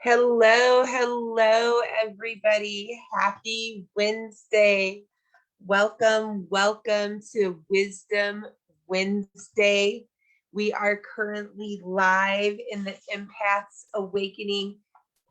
Hello, everybody. Happy Wednesday. Welcome to Wisdom Wednesday. We are currently live in the Empaths Awakening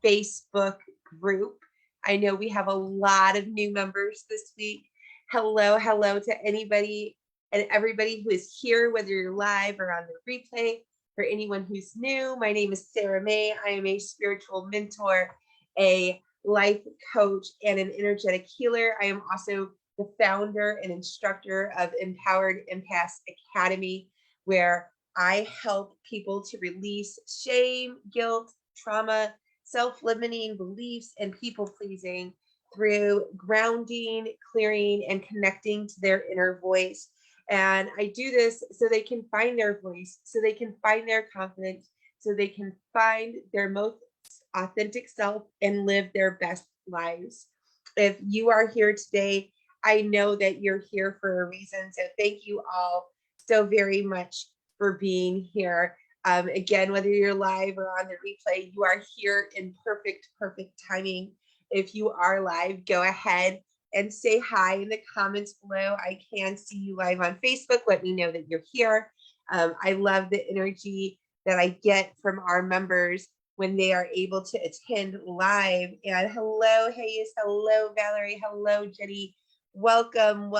Facebook group. I know we have a lot of new members this week. Hello to anybody and everybody who is here, whether you're live or on the replay. For anyone who's new, my name is Sara Mae. I am a spiritual mentor, a life coach, and an energetic healer. I am also the founder and instructor of Empowered Empaths Academy, where I help people to release shame, guilt, trauma, self-limiting beliefs, and people-pleasing through grounding, clearing, and connecting to their inner voice. And I do this so they can find their voice, so they can find their confidence, so they can find their most authentic self and live their best lives. If you are here today, I know that you're here for a reason. So thank you all so very much for being here. Again, whether you're live or on the replay, you are here in perfect timing. If you are live, go ahead and say hi in the comments below. I can see you live on Facebook. Let me know that you're here. I love the energy that I get from our members when they are able to attend live. And hello, Hayes. Hello, Valerie. Hello, Jenny. Welcome,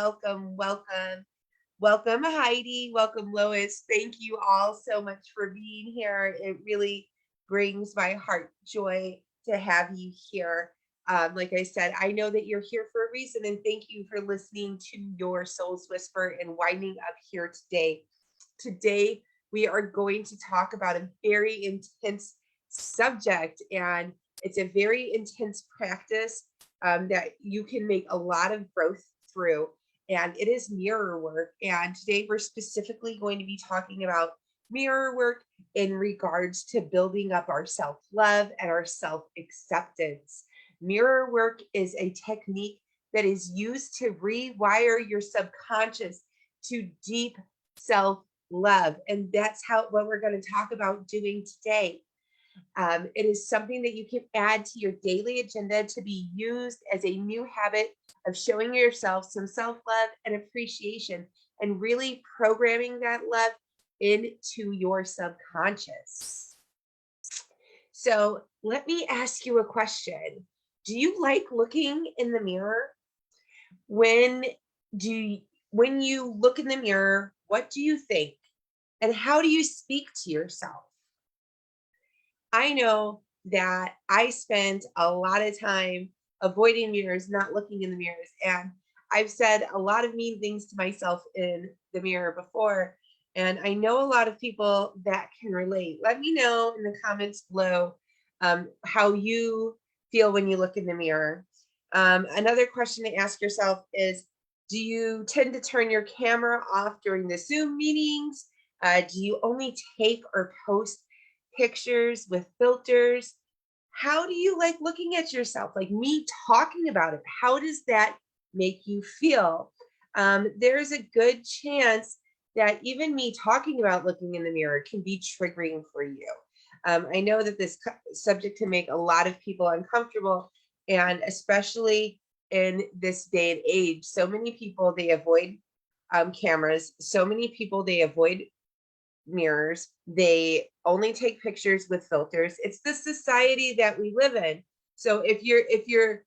Heidi. Welcome, Lois. Thank you all so much for being here. It really brings my heart joy to have you here. Like I said, I know that you're here for a reason, and thank you for listening to your soul's whisper and winding up here today. Today, we are going to talk about a very intense subject, and it's a very intense practice that you can make a lot of growth through, and it is mirror work. And today, we're specifically going to be talking about mirror work in regards to building up our self-love and our self-acceptance. Mirror work is a technique that is used to rewire your subconscious to deep self-love. And that's what we're going to talk about doing today. It is something that you can add to your daily agenda to be used as a new habit of showing yourself some self-love and appreciation and really programming that love into your subconscious. So let me ask you a question. Do you like looking in the mirror? When you look in the mirror, what do you think? And how do you speak to yourself? I know that I spent a lot of time avoiding mirrors, not looking in the mirrors. And I've said a lot of mean things to myself in the mirror before. And I know a lot of people that can relate. Let me know in the comments below how you feel when you look in the mirror. Another question to ask yourself is, do you tend to turn your camera off during the Zoom meetings? Do you only take or post pictures with filters? How do you like looking at yourself? Like me talking about it, how does that make you feel? There's a good chance that even me talking about looking in the mirror can be triggering for you. I know that this subject can make a lot of people uncomfortable, and especially in this day and age, so many people, they avoid cameras. So many people, they avoid mirrors. They only take pictures with filters. It's the society that we live in. So if you're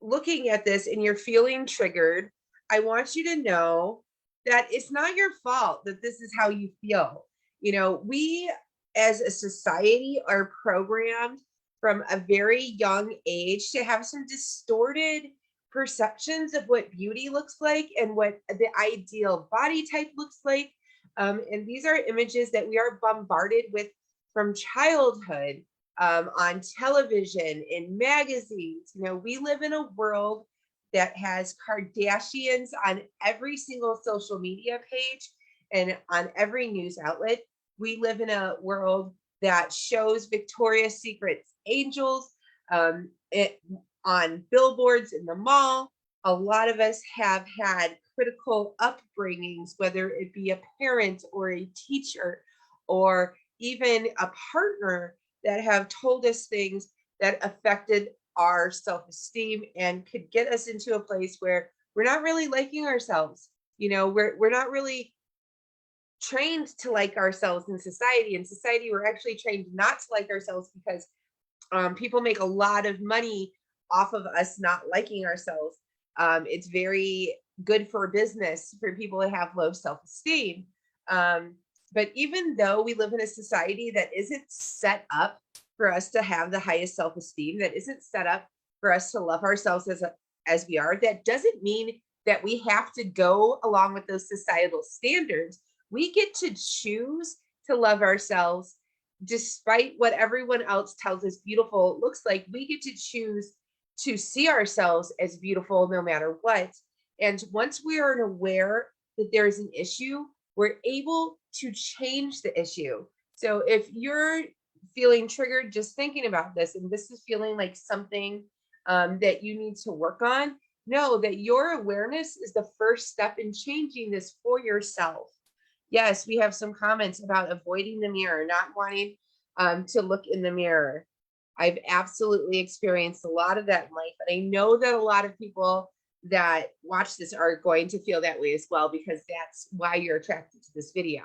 looking at this and you're feeling triggered, I want you to know that it's not your fault that this is how you feel. You know, we as a society are programmed from a very young age to have some distorted perceptions of what beauty looks like and what the ideal body type looks like. And these are images that we are bombarded with from childhood, on television, in magazines. You know, we live in a world that has Kardashians on every single social media page and on every news outlet. We live in a world that shows Victoria's Secret's angels on billboards in the mall. A lot of us have had critical upbringings, whether it be a parent or a teacher or even a partner that have told us things that affected our self-esteem and could get us into a place where we're not really liking ourselves. We're not really trained to like ourselves in society. In society, we're actually trained not to like ourselves because people make a lot of money off of us not liking ourselves. It's very good for business for people to have low self-esteem. But even though we live in a society that isn't set up for us to have the highest self-esteem, that isn't set up for us to love ourselves as we are, that doesn't mean that we have to go along with those societal standards. We get to choose to love ourselves despite what everyone else tells us beautiful looks like. We get to choose to see ourselves as beautiful no matter what. And once we are aware that there is an issue, we're able to change the issue. So if you're feeling triggered just thinking about this, and this is feeling like something that you need to work on, know that your awareness is the first step in changing this for yourself. Yes, we have some comments about avoiding the mirror, not wanting to look in the mirror. I've absolutely experienced a lot of that in life. And I know that a lot of people that watch this are going to feel that way as well, because that's why you're attracted to this video.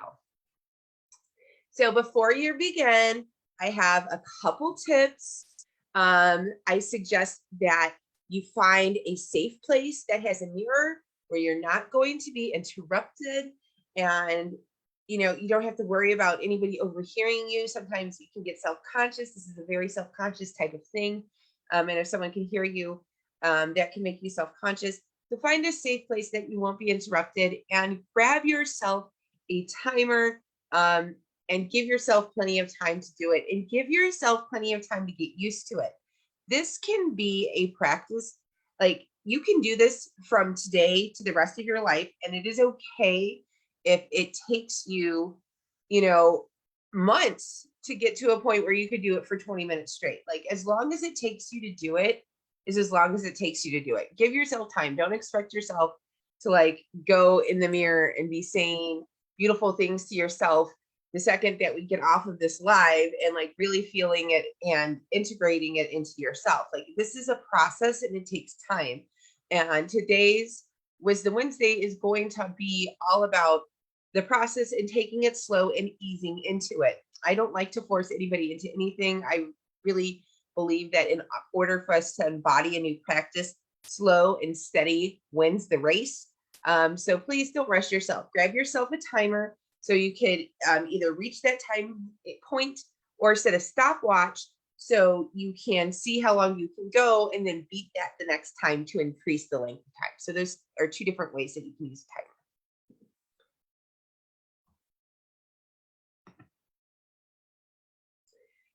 So before you begin, I have a couple tips. I suggest that you find a safe place that has a mirror where you're not going to be interrupted, and you don't have to worry about anybody overhearing you. Sometimes you can get self-conscious. This is a very self-conscious type of thing. And if someone can hear you, that can make you self-conscious. So find a safe place that you won't be interrupted, and grab yourself a timer, and give yourself plenty of time to do it, and give yourself plenty of time to get used to it. This can be a practice. Like, you can do this from today to the rest of your life, and it is okay if it takes you, months to get to a point where you could do it for 20 minutes straight. Like, as long as it takes you to do it is as long as it takes you to do it. Give yourself time. Don't expect yourself to go in the mirror and be saying beautiful things to yourself the second that we get off of this live, and really feeling it and integrating it into yourself. This is a process and it takes time. And today's Wisdom Wednesday is going to be all about the process and taking it slow and easing into it. I don't like to force anybody into anything. I really believe that in order for us to embody a new practice, slow and steady wins the race. So please don't rush yourself. Grab yourself a timer so you could either reach that time point or set a stopwatch so you can see how long you can go, and then beat that the next time to increase the length of time. So those are two different ways that you can use a timer.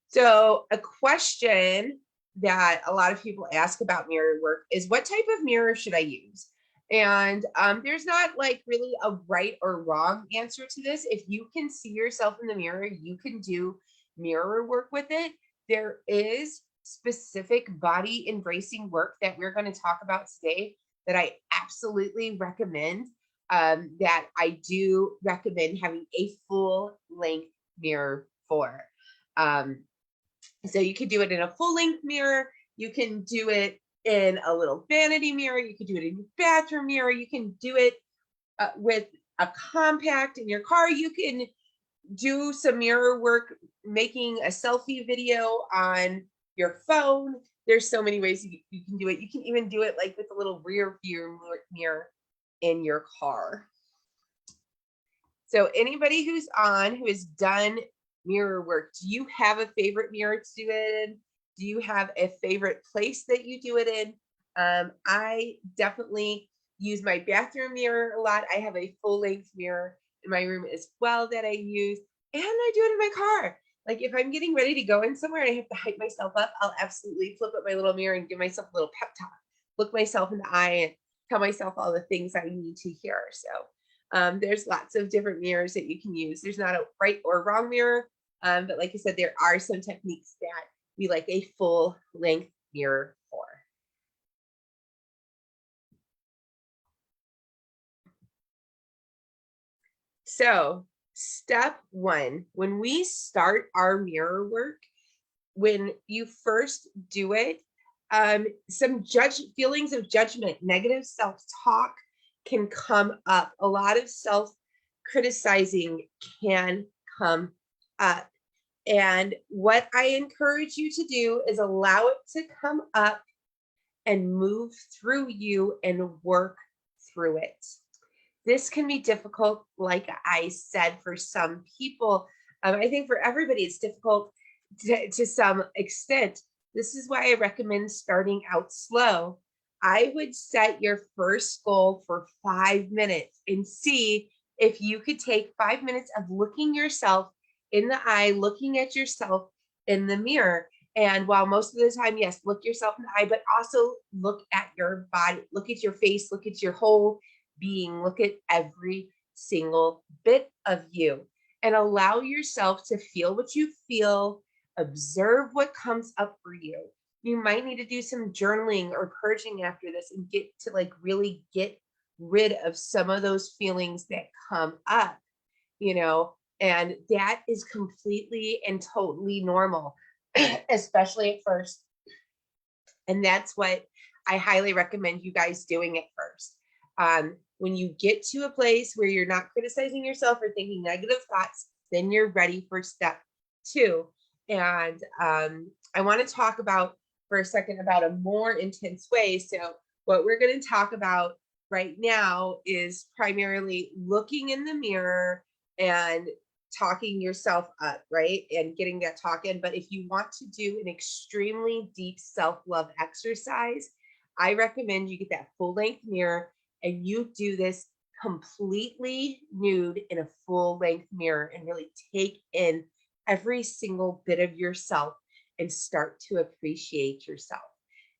So a question that a lot of people ask about mirror work is, what type of mirror should I use? And there's not really a right or wrong answer to this. If you can see yourself in the mirror, you can do mirror work with it. There is specific body embracing work that we're going to talk about today that I absolutely recommend, that I do recommend having a full length mirror for. So you could do it in a full length mirror. You can do it in a little vanity mirror. You can do it in your bathroom mirror. You can do it with a compact in your car. You can do some mirror work making a selfie video on your phone. There's so many ways you can do it. You can even do it with a little rear view mirror in your car. So anybody who has done mirror work, do you have a favorite mirror to do it in? Do you have a favorite place that you do it in? I definitely use my bathroom mirror a lot. I have a full length mirror in my room as well that I use, and I do it in my car. If I'm getting ready to go in somewhere and I have to hype myself up, I'll absolutely flip up my little mirror and give myself a little pep talk, look myself in the eye and tell myself all the things I need to hear. So there's lots of different mirrors that you can use. There's not a right or wrong mirror, but like I said, there are some techniques that we like a full length mirror for. So step one, when we start our mirror work, when you first do it, some feelings of judgment, negative self-talk can come up. A lot of self-criticizing can come up. And what I encourage you to do is allow it to come up and move through you and work through it. This can be difficult, like I said, for some people. I think for everybody, it's difficult to some extent. This is why I recommend starting out slow. I would set your first goal for 5 minutes and see if you could take 5 minutes of looking yourself in the eye, looking at yourself in the mirror. And while most of the time, yes, look yourself in the eye, but also look at your body, look at your face, look at your whole being, look at every single bit of you, and allow yourself to feel what you feel, observe what comes up for you. You might need to do some journaling or purging after this and get to like really get rid of some of those feelings that come up, you know, and that is completely and totally normal, especially at first. And that's what I highly recommend you guys doing at first. When you get to a place where you're not criticizing yourself or thinking negative thoughts, then you're ready for step 2. And I want to talk about for a second about a more intense way. So what we're going to talk about right now is primarily looking in the mirror and talking yourself up, right? And getting that talk in. But if you want to do an extremely deep self-love exercise, I recommend you get that full-length mirror and you do this completely nude in a full-length mirror and really take in every single bit of yourself and start to appreciate yourself.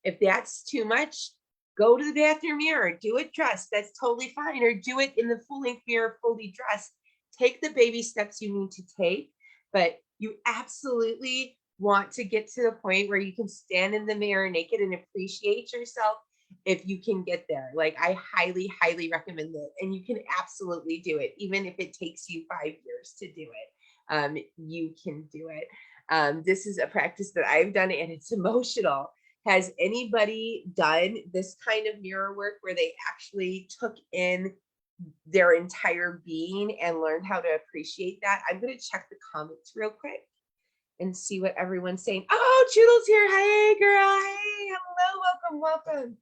If that's too much, go to the bathroom mirror, do it dressed. That's totally fine. Or do it in the full-length mirror, fully dressed. Take the baby steps you need to take, but you absolutely want to get to the point where you can stand in the mirror naked and appreciate yourself. If you can get there, like I highly, highly recommend it. And you can absolutely do it. Even if it takes you 5 years to do it, you can do it. This is a practice that I've done and it's emotional. Has anybody done this kind of mirror work where they actually took in their entire being and learned how to appreciate that? I'm going to check the comments real quick and see what everyone's saying. Oh, Choodle's here. Hey, girl. Hey, hello. Welcome.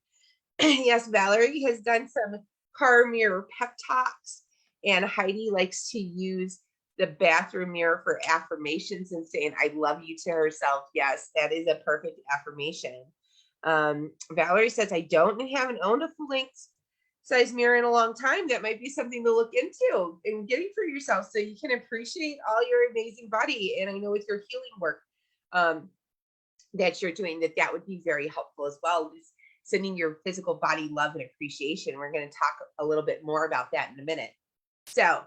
Yes, Valerie has done some car mirror pep talks, and Heidi likes to use the bathroom mirror for affirmations and saying, I love you to herself. Yes, that is a perfect affirmation. Valerie says, I haven't owned a full-length size mirror in a long time. That might be something to look into and getting for yourself so you can appreciate all your amazing body. And I know with your healing work that you're doing, that would be very helpful as well. Just sending your physical body love and appreciation. We're going to talk a little bit more about that in a minute. So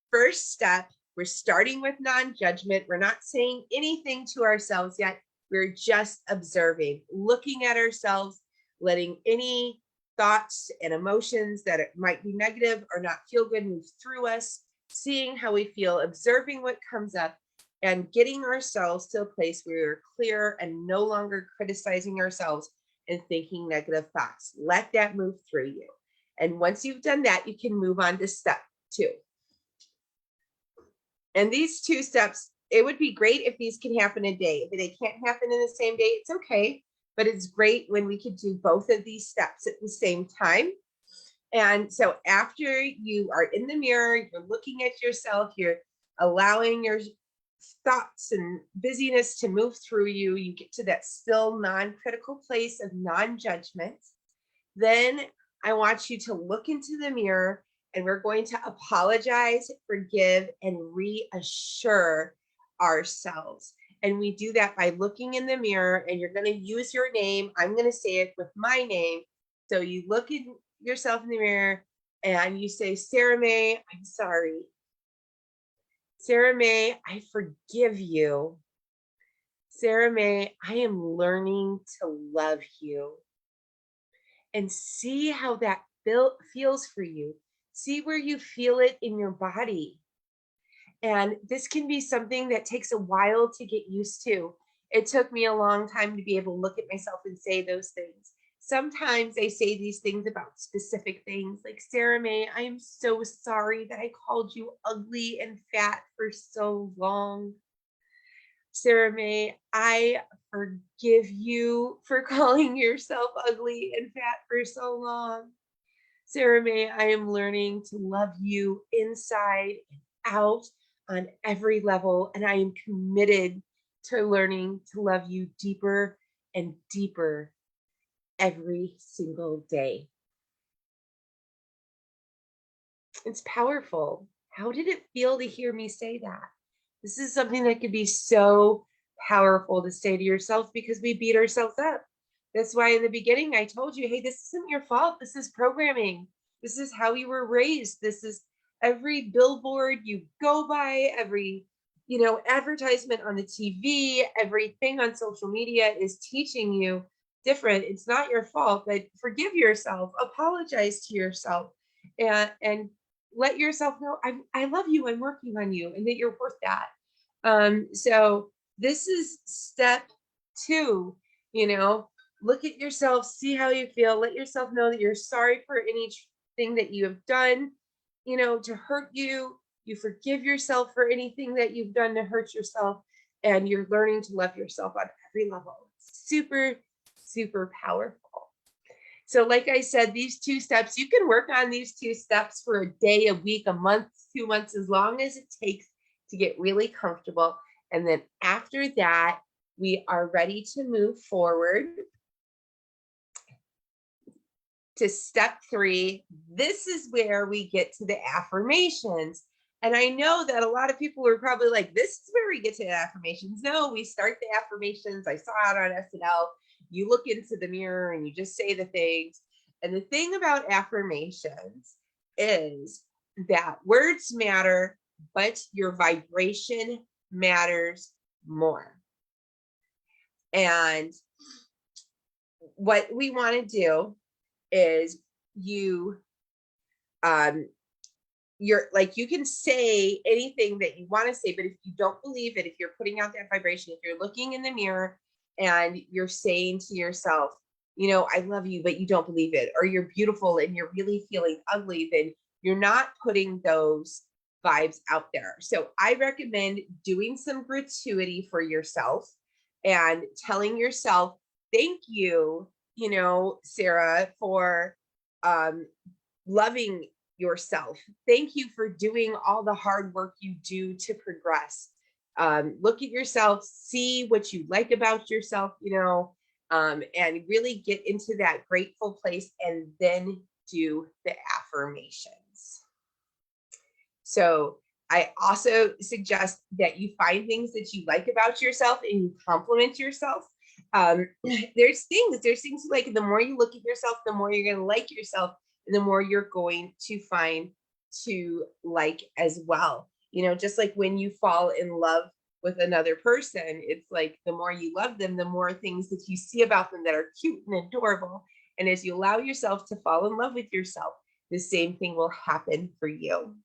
first step, we're starting with non-judgment. We're not saying anything to ourselves yet. We're just observing, looking at ourselves, letting any thoughts and emotions that it might be negative or not feel good move through us, seeing how we feel, observing what comes up, and getting ourselves to a place where we're clear and no longer criticizing ourselves and thinking negative thoughts. Let that move through you. And once you've done that, you can move on to step 2. And these 2 steps, it would be great if these can happen a day. If they can't happen in the same day, it's okay. But it's great when we could do both of these steps at the same time. And so after you are in the mirror, you're looking at yourself, you're allowing your thoughts and busyness to move through you, you get to that still non-critical place of non-judgment. Then I want you to look into the mirror and we're going to apologize, forgive, and reassure ourselves. And we do that by looking in the mirror, and you're going to use your name. I'm going to say it with my name. So you look at yourself in the mirror and you say, Sara Mae, I'm sorry. Sara Mae, I forgive you. Sara Mae, I am learning to love you. And see how that feels for you. See where you feel it in your body. And this can be something that takes a while to get used to. It took me a long time to be able to look at myself and say those things. Sometimes I say these things about specific things, like, Sara Mae, I am so sorry that I called you ugly and fat for so long. Sara Mae, I forgive you for calling yourself ugly and fat for so long. Sara Mae, I am learning to love you inside and out on every level, and I am committed to learning to love you deeper and deeper every single day. It's powerful. How did it feel to hear me say that? This is something that could be so powerful to say to yourself, because we beat ourselves up. That's why in the beginning I told you, hey, this isn't your fault. This is programming. This is how you were raised. This is every billboard you go by, every advertisement on the TV, everything on social media is teaching you different. It's not your fault, but forgive yourself, apologize to yourself, and let yourself know, I love you, I'm working on you, and that you're worth that. So this is step 2, look at yourself, see how you feel, let yourself know that you're sorry for anything that you have done, to hurt you. You forgive yourself for anything that you've done to hurt yourself, and you're learning to love yourself on every level. Super, super powerful. So like I said, these 2 steps, you can work on these 2 steps for a day, a week, a month, 2 months, as long as it takes to get really comfortable. And then after that, we are ready to move forward to step 3. This is where we get to the affirmations. And I know that a lot of people are probably like, this is where we get to the affirmations. No, we start the affirmations. I saw it on SNL. You look into the mirror and you just say the things. And the thing about affirmations is that words matter, but your vibration matters more. And what we want to do is you're like, you can say anything that you want to say, but if you don't believe it, if you're putting out that vibration, if you're looking in the mirror and you're saying to yourself, I love you, but you don't believe it, or you're beautiful and you're really feeling ugly, then you're not putting those vibes out there. So I recommend doing some gratuity for yourself and telling yourself, thank you, Sara, for loving yourself. Thank you for doing all the hard work you do to progress. Look at yourself, see what you like about yourself, and really get into that grateful place, and then do the affirmations. So I also suggest that you find things that you like about yourself and you compliment yourself. There's things like, the more you look at yourself, the more you're going to like yourself, and the more you're going to find to like as well. Just like when you fall in love with another person, it's like, the more you love them, the more things that you see about them that are cute and adorable. And as you allow yourself to fall in love with yourself, the same thing will happen for you.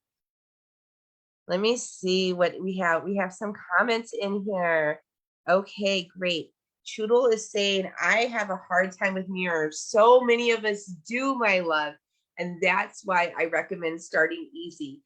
Let me see what we have. We have some comments in here. Okay, great. Choodle is saying, I have a hard time with mirrors. So many of us do, my love. And that's why I recommend starting easy.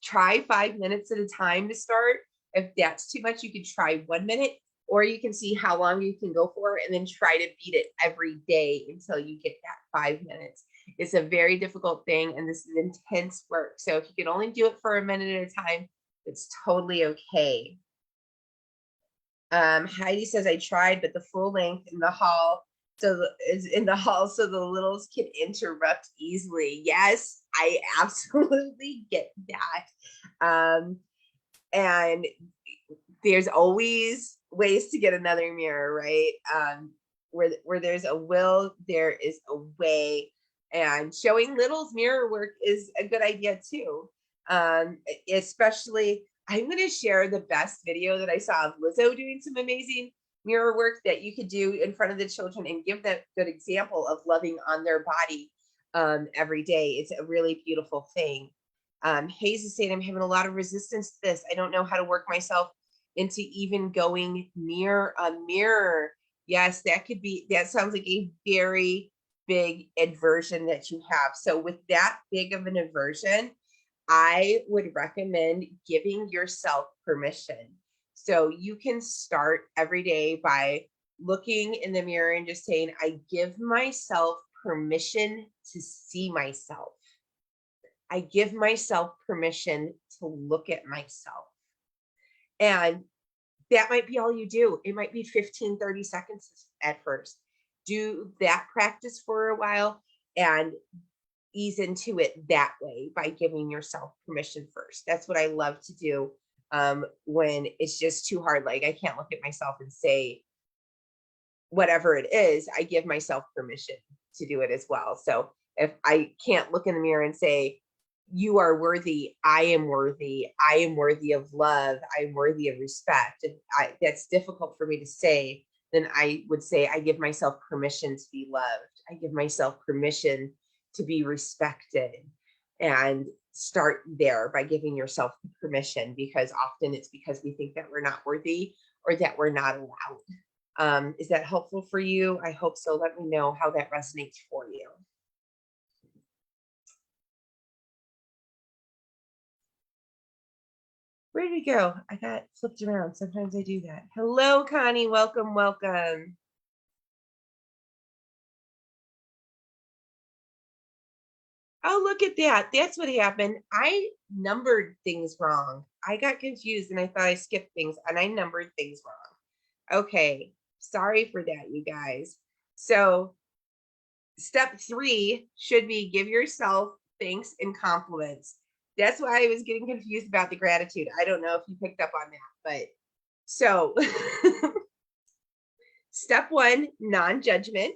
Try 5 minutes at a time to start. If that's too much, you can try 1 minute, or you can see how long you can go for, and then try to beat it every day until you get that 5 minutes. It's a very difficult thing, and this is intense work. So if you can only do it for a minute at a time, it's totally okay. Heidi says, I tried, but the full length in the hall is in the hall so the littles can interrupt easily. Yes, I absolutely get that. And there's always ways to get another mirror, right? Where there's a will, there is a way. And showing littles mirror work is a good idea too. Especially, I'm going to share the best video that I saw of Lizzo doing some amazing mirror work that you could do in front of the children and give them a good example of loving on their body every day. It's a really beautiful thing. Hayes is saying, I'm having a lot of resistance to this. I don't know how to work myself into even going near a mirror. Yes, that sounds like a very big aversion that you have. So with that big of an aversion, I would recommend giving yourself permission. So you can start every day by looking in the mirror and just saying, I give myself permission to see myself. I give myself permission to look at myself. And that might be all you do. It might be 15, 30 seconds at first. Do that practice for a while and ease into it that way by giving yourself permission first. That's what I love to do when it's just too hard. Like I can't look at myself and say whatever it is, I give myself permission to do it as well. So if I can't look in the mirror and say, you are worthy, I am worthy of love, I am worthy of respect. If that's difficult for me to say, then I would say, I give myself permission to be loved. I give myself permission to be respected, and start there by giving yourself permission, because often it's because we think that we're not worthy or that we're not allowed. Is that helpful for you? I hope so. Let me know how that resonates for you. Where did we go? I got flipped around. Sometimes I do that. Hello, Connie. Welcome, welcome. Oh, look at that. That's what happened. I numbered things wrong. I got confused and I thought I skipped things and I numbered things wrong. Okay. Sorry for that, you guys. So step 3 should be give yourself thanks and compliments. That's why I was getting confused about the gratitude. I don't know if you picked up on that, but so step 1, non-judgment.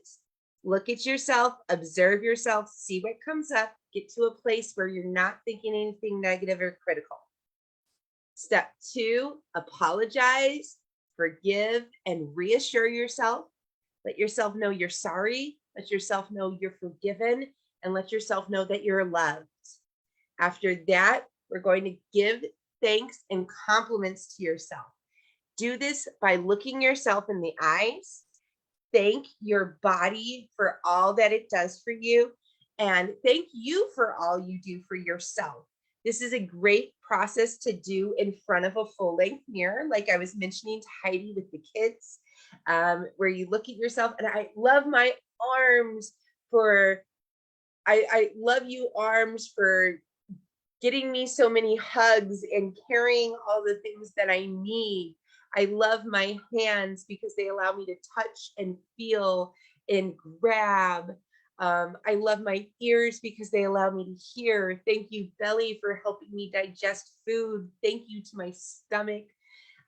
Look at yourself, observe yourself, see what comes up, get to a place where you're not thinking anything negative or critical. Step 2, apologize, forgive, and reassure yourself. Let yourself know you're sorry. Let yourself know you're forgiven, and let yourself know that you're loved. After that, we're going to give thanks and compliments to yourself. Do this by looking yourself in the eyes. Thank your body for all that it does for you, and thank you for all you do for yourself. This is a great process to do in front of a full-length mirror, like I was mentioning to Heidi with the kids, where you look at yourself. And I love my arms for, I love you arms for getting me so many hugs and carrying all the things that I need. I love my hands because they allow me to touch and feel and grab. I love my ears because they allow me to hear. Thank you, belly, for helping me digest food. Thank you to my stomach.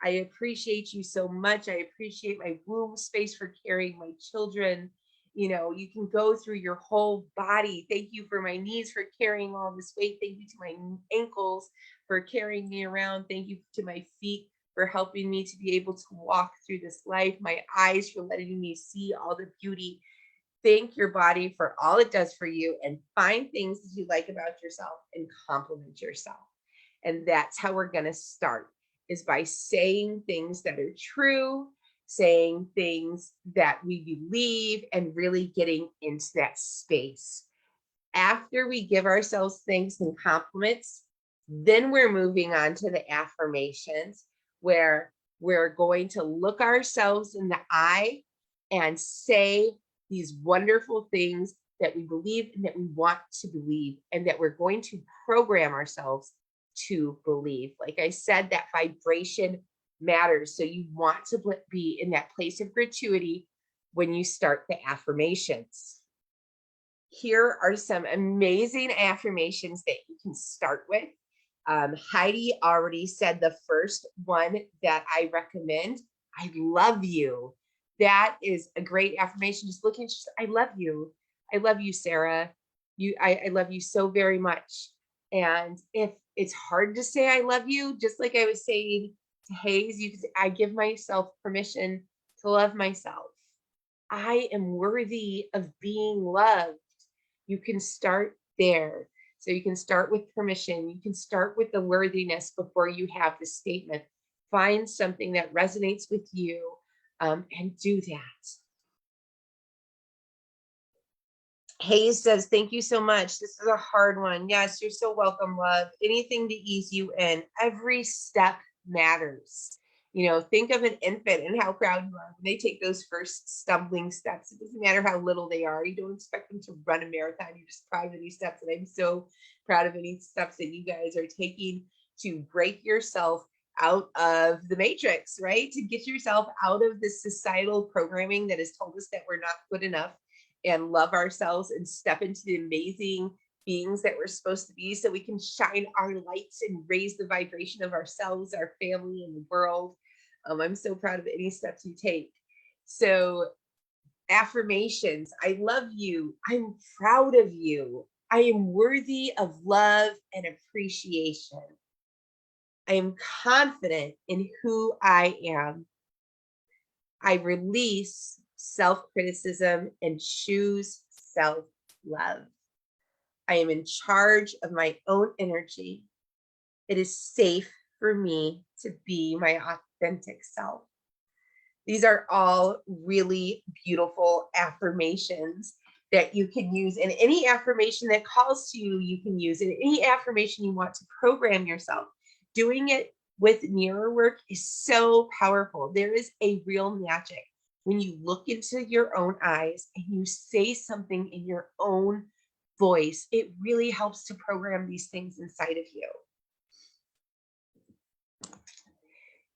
I appreciate you so much. I appreciate my womb space for carrying my children. You know, you can go through your whole body. Thank you for my knees for carrying all this weight. Thank you to my ankles for carrying me around. Thank you to my feet for helping me to be able to walk through this life. My eyes for letting me see all the beauty. Thank your body for all it does for you, and find things that you like about yourself and compliment yourself. And that's how we're going to start, is by saying things that are true, saying things that we believe, and really getting into that space. After we give ourselves thanks and compliments, then we're moving on to the affirmations, where we're going to look ourselves in the eye and say these wonderful things that we believe and that we want to believe, and that we're going to program ourselves to believe. Like I said, that vibration matters. So you want to be in that place of gratuity when you start the affirmations. Here are some amazing affirmations that you can start with. Heidi already said the first one that I recommend. I love you. That is a great affirmation. Just looking, I love you. I love you, Sarah. I love you so very much. And if it's hard to say I love you, just like I was saying to Hayes, I give myself permission to love myself. I am worthy of being loved. You can start there. So you can start with permission. You can start with the worthiness before you have the statement, find something that resonates with you, and do that. Hayes says, thank you so much. This is a hard one. Yes, you're so welcome, love. Anything to ease you in. Every step matters. You know, think of an infant and how proud you are when they take those first stumbling steps. It doesn't matter how little they are. You don't expect them to run a marathon. You're just proud of any steps. And I'm so proud of any steps that you guys are taking to break yourself out of the matrix, right? To get yourself out of this societal programming that has told us that we're not good enough, and love ourselves and step into the amazing beings that we're supposed to be, so we can shine our lights and raise the vibration of ourselves, our family, and the world. I'm so proud of any steps you take. So affirmations: I love you. I'm proud of you. I am worthy of love and appreciation. I am confident in who I am. I release self-criticism and choose self-love. I am in charge of my own energy. It is safe for me to be my authentic self. These are all really beautiful affirmations that you can use. And any affirmation that calls to you, you can use. And any affirmation you want to program yourself. Doing it with mirror work is so powerful. There is a real magic when you look into your own eyes and you say something in your own voice. It really helps to program these things inside of you.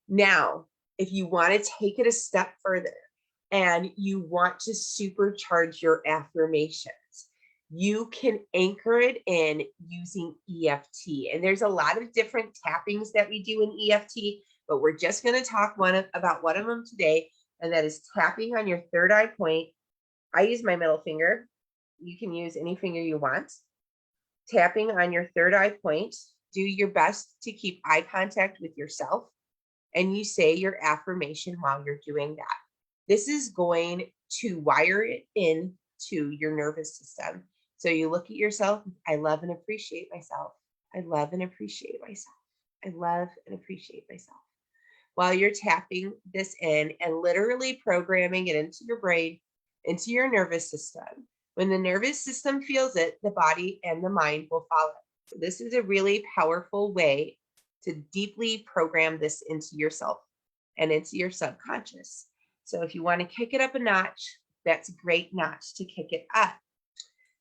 Now, if you want to take it a step further and you want to supercharge your affirmations, you can anchor it in using EFT. And there's a lot of different tappings that we do in EFT, but we're just going to talk about one of them today, and that is tapping on your third eye point. I use my middle finger. You can use any finger you want. Tapping on your third eye point. Do your best to keep eye contact with yourself, and you say your affirmation while you're doing that. This is going to wire it in to your nervous system. So you look at yourself: I love and appreciate myself. I love and appreciate myself. I love and appreciate myself. While you're tapping this in and literally programming it into your brain, into your nervous system. When the nervous system feels it, the body and the mind will follow. So this is a really powerful way to deeply program this into yourself and into your subconscious. So if you want to kick it up a notch, that's a great notch to kick it up.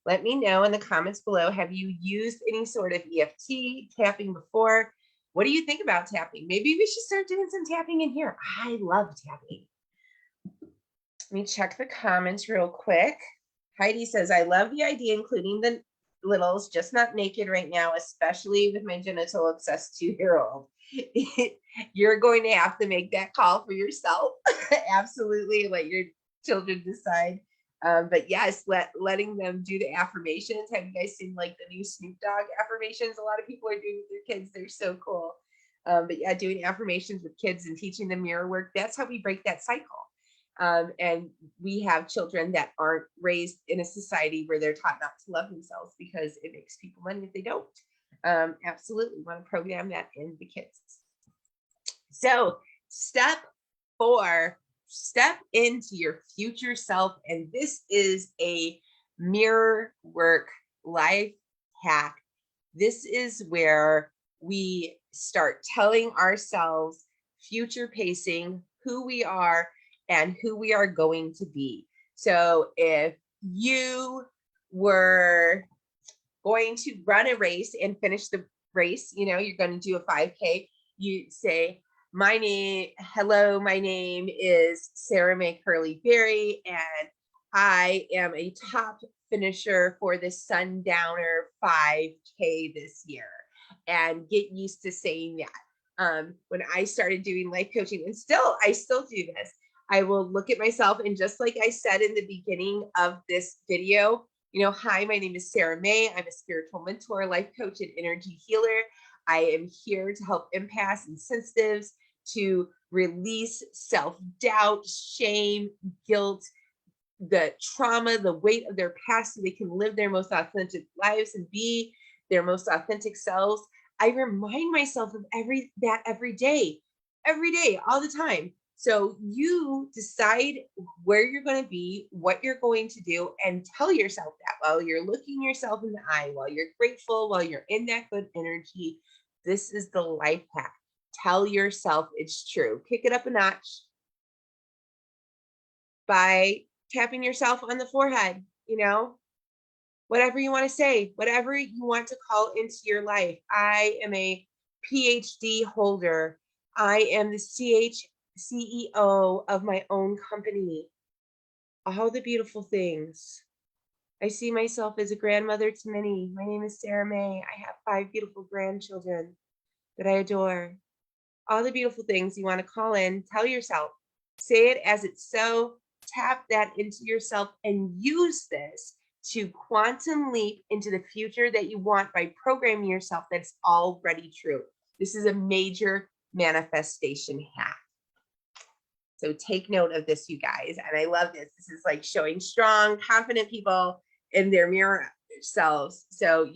Let me know in the comments below, have you used any sort of EFT tapping before? What do you think about tapping? Maybe we should start doing some tapping in here. I love tapping. Let me check the comments real quick. Heidi says, I love the idea, including the littles, just not naked right now, especially with my genital obsessed 2-year-old. You're going to have to make that call for yourself. Absolutely, let your children decide. But yes, letting them do the affirmations. Have you guys seen like the new Snoop Dogg affirmations? A lot of people are doing with their kids. They're so cool. But yeah, doing affirmations with kids and teaching them mirror work. That's how we break that cycle. And we have children that aren't raised in a society where they're taught not to love themselves because it makes people money if they don't. Absolutely want to program that in the kids. So step 4, step into your future self. And this is a mirror work life hack. This is where we start telling ourselves, future pacing, who we are and who we are going to be. So if you were going to run a race and finish the race, you know, you're going to do a 5K, you say, hello, my name is Sara Mae Curly Berry, and I am a top finisher for the Sundowner 5K this year. And get used to saying that. When I started doing life coaching, and I still do this, I will look at myself, and just like I said in the beginning of this video, you know, hi, my name is Sara Mae. I'm a spiritual mentor, life coach, and energy healer. I am here to help empaths and sensitives to release self-doubt, shame, guilt, the trauma, the weight of their past, so they can live their most authentic lives and be their most authentic selves. I remind myself of every day. every day, all the time. So you decide where you're going to be, what you're going to do, and tell yourself that while you're looking yourself in the eye, while you're grateful, while you're in that good energy. This is the life hack. Tell yourself it's true. Kick it up a notch by tapping yourself on the forehead, whatever you want to say, whatever you want to call into your life. I am a PhD holder. I am the CEO of my own company. All the beautiful things. I see myself as a grandmother to many. My name is Sara Mae. I have 5 beautiful grandchildren that I adore. All the beautiful things you want to call in, tell yourself, say it as it's so, tap that into yourself and use this to quantum leap into the future that you want by programming yourself that's already true. This is a major manifestation hack. So take note of this, you guys. And I love this. This is like showing strong, confident people in their mirror selves. So,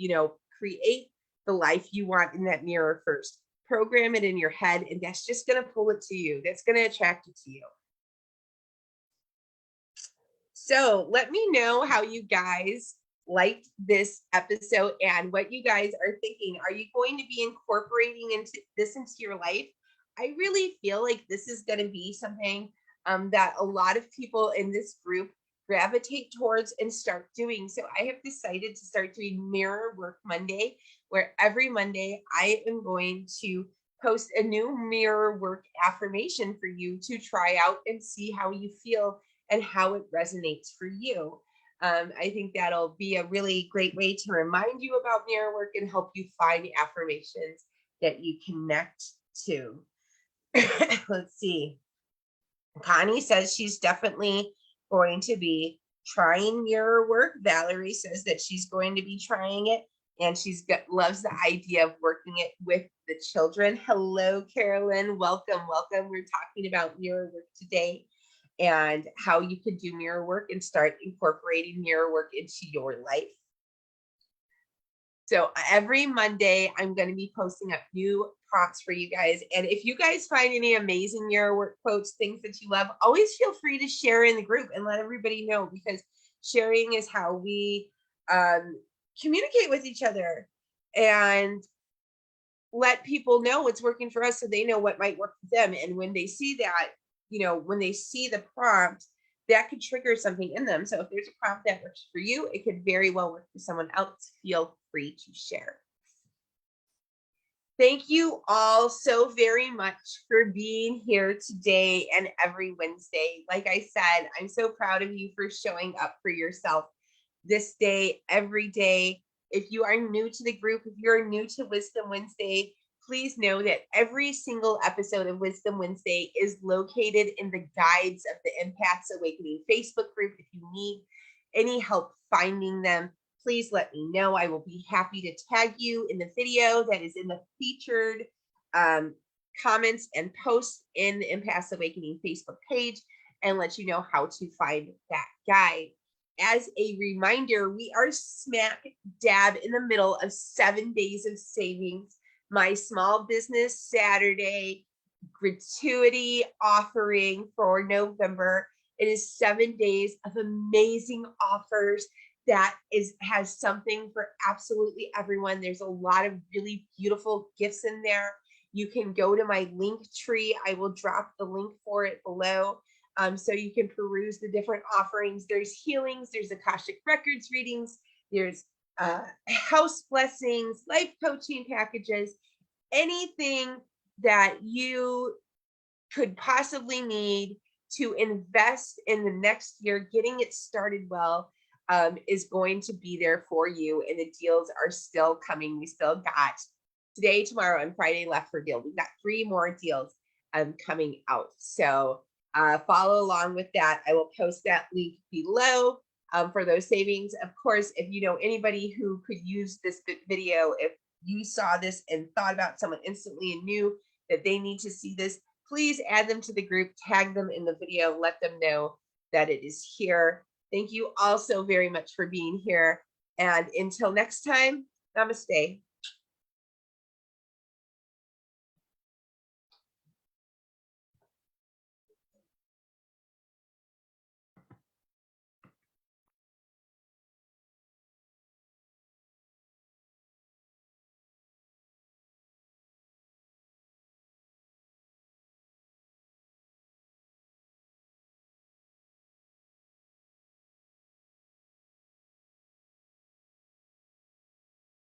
create the life you want in that mirror first. Program it in your head, and that's just going to pull it to you. That's going to attract it to you. So let me know how you guys liked this episode and what you guys are thinking. Are you going to be incorporating into your life? I really feel like this is going to be something that a lot of people in this group gravitate towards and start doing. So I have decided to start doing Mirror Work Monday, where every Monday I am going to post a new mirror work affirmation for you to try out and see how you feel and how it resonates for you. I think that'll be a really great way to remind you about mirror work and help you find affirmations that you connect to. Let's see. Connie says she's definitely going to be trying mirror work. Valerie says that she's going to be trying it, and loves the idea of working it with the children. Hello, Carolyn. Welcome. We're talking about mirror work today and how you can do mirror work and start incorporating mirror work into your life. So every Monday, I'm going to be posting up new prompts for you guys. And if you guys find any amazing mirror work quotes, things that you love, always feel free to share in the group and let everybody know, because sharing is how we communicate with each other and let people know what's working for us so they know what might work for them. And when they see that, when they see the prompt, that could trigger something in them. So if there's a prompt that works for you, it could very well work for someone else. Feel free to share. Thank you all so very much for being here today and every Wednesday. Like I said, I'm so proud of you for showing up for yourself this day, every day. If you are new to the group, if you're new to Wisdom Wednesday, please know that every single episode of Wisdom Wednesday is located in the Guides of the Empaths Awakening Facebook group. If you need any help finding them, please let me know. I will be happy to tag you in the video that is in the featured comments and posts in the Empaths Awakening Facebook page and let you know how to find that guide. As a reminder, we are smack dab in the middle of 7 days of savings. My Small Business Saturday gratuity offering for November. It is 7 days of amazing offers that has something for absolutely everyone. There's a lot of really beautiful gifts in there. You can go to my link tree. I will drop the link for it below. So you can peruse the different offerings. There's healings, there's Akashic Records readings, there's house blessings, life coaching packages, anything that you could possibly need to invest in the next year, getting it started well, is going to be there for you. And the deals are still coming. We still got today, tomorrow, and Friday left for deal. We've got 3 more deals coming out. So follow along with that. I will post that link below for those savings. Of course, if you know anybody who could use this video, if you saw this and thought about someone instantly and knew that they need to see this, please add them to the group, tag them in the video, let them know that it is here. Thank you all so very much for being here. And until next time, namaste.